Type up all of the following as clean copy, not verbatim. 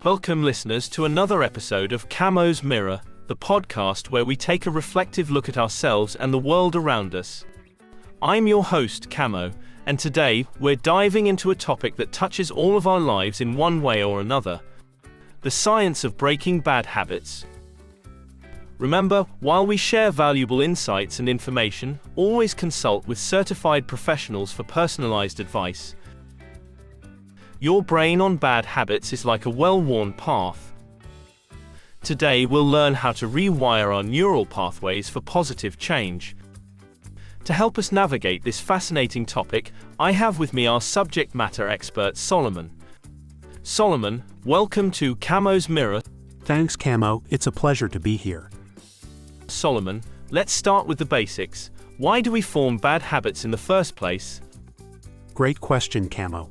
Welcome, listeners, to another episode of Camo's Mirror, the podcast where we take a reflective look at ourselves and the world around us. I'm your host, Camo, and today we're diving into a topic that touches all of our lives in one way or another: the science of breaking bad habits. Remember, while we share valuable insights and information, always consult with certified professionals for personalized advice. Your brain on bad habits is like a well-worn path. Today we'll learn how to rewire our neural pathways for positive change. To help us navigate this fascinating topic, I have with me our subject matter expert Solomon. Solomon, welcome to Camo's Mirror. Thanks, Camo. It's a pleasure to be here. Solomon, let's start with the basics. Why do we form bad habits in the first place? Great question, Camo.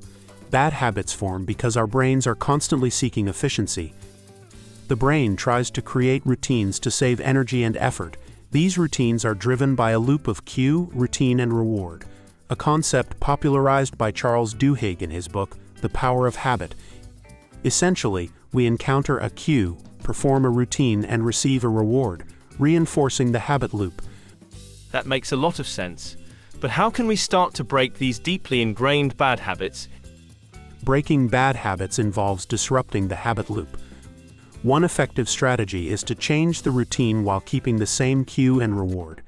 Bad habits form because our brains are constantly seeking efficiency. The brain tries to create routines to save energy and effort. These routines are driven by a loop of cue, routine, and reward, a concept popularized by Charles Duhigg in his book, The Power of Habit. Essentially, we encounter a cue, perform a routine, and receive a reward, reinforcing the habit loop. That makes a lot of sense. But how can we start to break these deeply ingrained bad habits? Breaking bad habits involves disrupting the habit loop. One effective strategy is to change the routine while keeping the same cue and reward.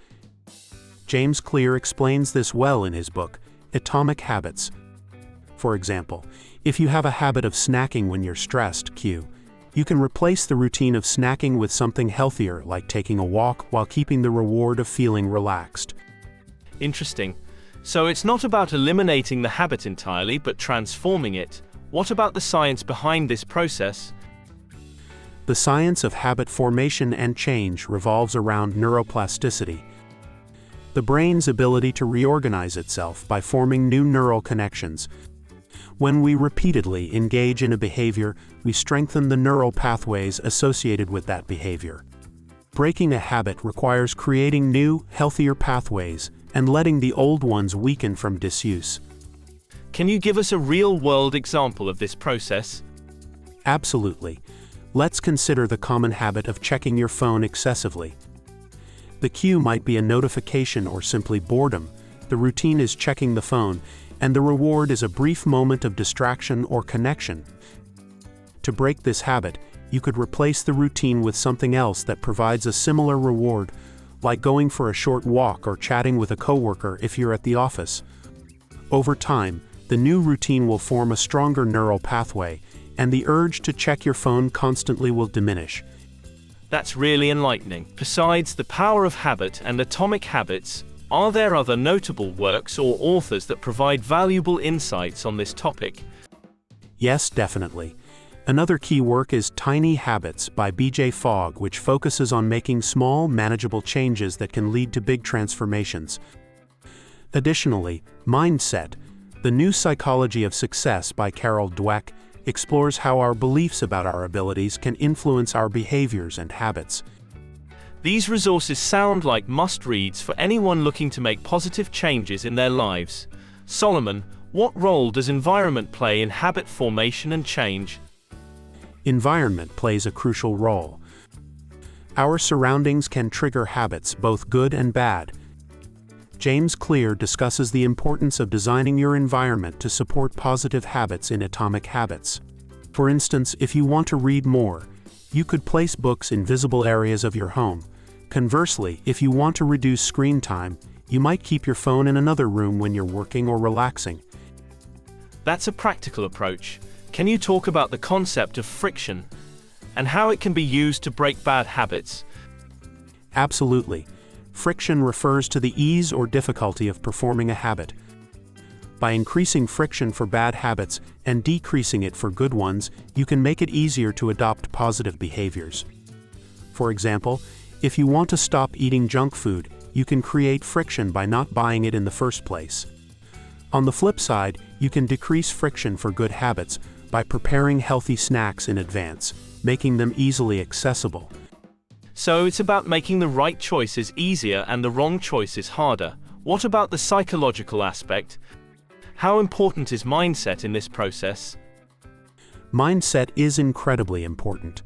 James Clear explains this well in his book, Atomic Habits. For example, if you have a habit of snacking when you're stressed, cue, you can replace the routine of snacking with something healthier, like taking a walk, while keeping the reward of feeling relaxed. Interesting. So it's not about eliminating the habit entirely, but transforming it. What about the science behind this process? The science of habit formation and change revolves around neuroplasticity, the brain's ability to reorganize itself by forming new neural connections. When we repeatedly engage in a behavior, we strengthen the neural pathways associated with that behavior. Breaking a habit requires creating new, healthier pathways and letting the old ones weaken from disuse. Can you give us a real-world example of this process? Absolutely. Let's consider the common habit of checking your phone excessively. The cue might be a notification or simply boredom. The routine is checking the phone, and the reward is a brief moment of distraction or connection. To break this habit, you could replace the routine with something else that provides a similar reward, like going for a short walk or chatting with a coworker if you're at the office. Over time, the new routine will form a stronger neural pathway, and the urge to check your phone constantly will diminish. That's really enlightening. Besides The Power of Habit and Atomic Habits, are there other notable works or authors that provide valuable insights on this topic? Yes, definitely. Another key work is Tiny Habits by B.J. Fogg, which focuses on making small, manageable changes that can lead to big transformations. Additionally, Mindset, The New Psychology of Success by Carol Dweck, explores how our beliefs about our abilities can influence our behaviors and habits. These resources sound like must-reads for anyone looking to make positive changes in their lives. Solomon, what role does environment play in habit formation and change? Environment plays a crucial role. Our surroundings can trigger habits, both good and bad. James Clear discusses the importance of designing your environment to support positive habits in Atomic Habits. For instance, if you want to read more, you could place books in visible areas of your home. Conversely, if you want to reduce screen time, you might keep your phone in another room when you're working or relaxing. That's a practical approach. Can you talk about the concept of friction and how it can be used to break bad habits? Absolutely. Friction refers to the ease or difficulty of performing a habit. By increasing friction for bad habits and decreasing it for good ones, you can make it easier to adopt positive behaviors. For example, if you want to stop eating junk food, you can create friction by not buying it in the first place. On the flip side, you can decrease friction for good habits by preparing healthy snacks in advance, making them easily accessible. So it's about making the right choices easier and the wrong choices harder. What about the psychological aspect? How important is mindset in this process? Mindset is incredibly important.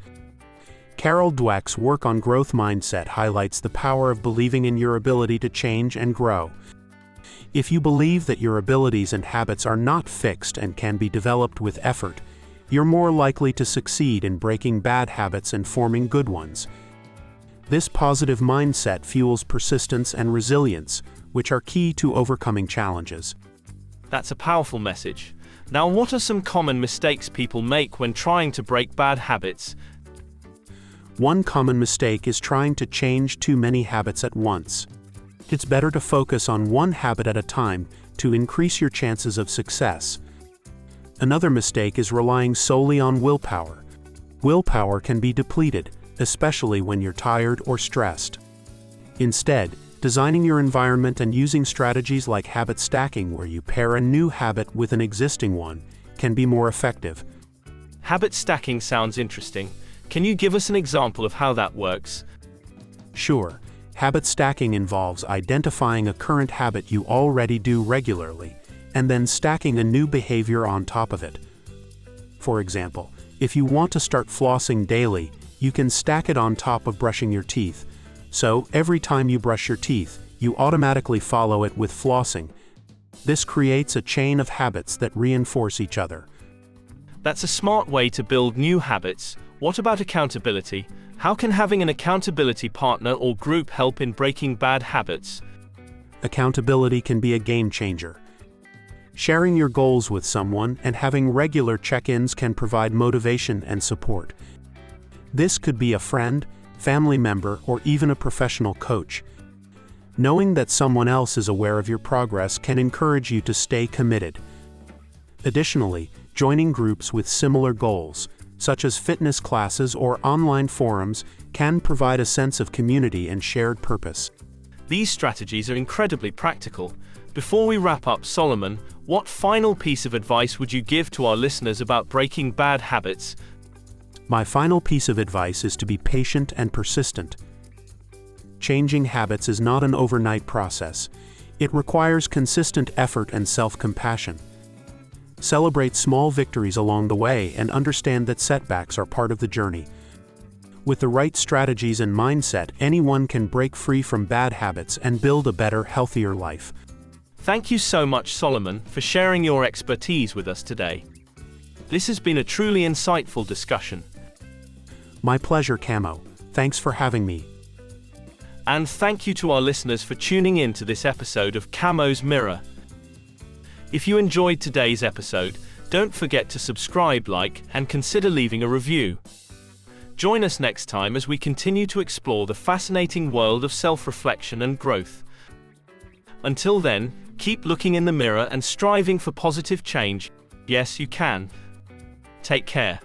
Carol Dweck's work on growth mindset highlights the power of believing in your ability to change and grow. If you believe that your abilities and habits are not fixed and can be developed with effort, you're more likely to succeed in breaking bad habits and forming good ones. This positive mindset fuels persistence and resilience, which are key to overcoming challenges. That's a powerful message. Now, what are some common mistakes people make when trying to break bad habits? One common mistake is trying to change too many habits at once. It's better to focus on one habit at a time to increase your chances of success. Another mistake is relying solely on willpower. Willpower can be depleted, especially when you're tired or stressed. Instead, designing your environment and using strategies like habit stacking, where you pair a new habit with an existing one, can be more effective. Habit stacking sounds interesting. Can you give us an example of how that works? Sure. Habit stacking involves identifying a current habit you already do regularly, and then stacking a new behavior on top of it. For example, if you want to start flossing daily, you can stack it on top of brushing your teeth. So, every time you brush your teeth, you automatically follow it with flossing. This creates a chain of habits that reinforce each other. That's a smart way to build new habits. What about accountability? How can having an accountability partner or group help in breaking bad habits? Accountability can be a game changer. Sharing your goals with someone and having regular check-ins can provide motivation and support. This could be a friend, family member, or even a professional coach. Knowing that someone else is aware of your progress can encourage you to stay committed. Additionally, joining groups with similar goals, such as fitness classes or online forums, can provide a sense of community and shared purpose. These strategies are incredibly practical. Before we wrap up, Solomon, what final piece of advice would you give to our listeners about breaking bad habits? My final piece of advice is to be patient and persistent. Changing habits is not an overnight process. It requires consistent effort and self-compassion. Celebrate small victories along the way and understand that setbacks are part of the journey. With the right strategies and mindset, anyone can break free from bad habits and build a better, healthier life. Thank you so much, Solomon, for sharing your expertise with us today. This has been a truly insightful discussion. My pleasure, Camo. Thanks for having me. And thank you to our listeners for tuning in to this episode of Camo's Mirror. If you enjoyed today's episode, don't forget to subscribe, like, and consider leaving a review. Join us next time as we continue to explore the fascinating world of self-reflection and growth. Until then, keep looking in the mirror and striving for positive change. Yes, you can. Take care.